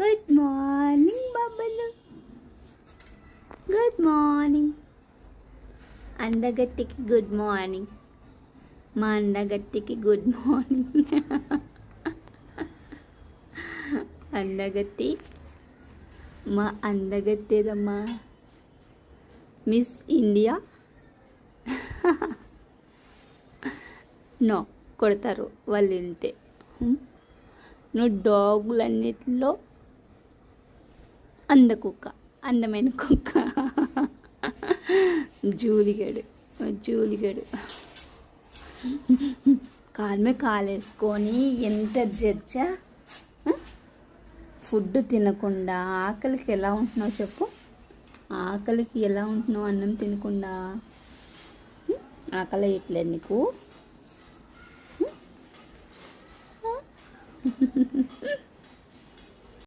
Good morning బాబాలు. Good morning. అందగట్టికి good morning. మా అందగట్టికి గుడ్ మార్నింగ్. అందగట్టి మా అందగత్తేదమ్మా మిస్ ఇండియా. నో కొడతారు వాళ్ళు వింటే. నువ్వు డాగులన్నిటిలో కుక్క, అందమైన కుక్క. జూలిగడు కాలు మీద కాలేసుకొని ఎంత జడ్జా. ఫుడ్ తినకుండా ఆకలికి ఎలా ఉంటున్నావు చెప్పు. ఆకలికి ఎలా ఉంటున్నావు అన్నం తినకుండా? ఆకలి వేయట్లేదు నీకు?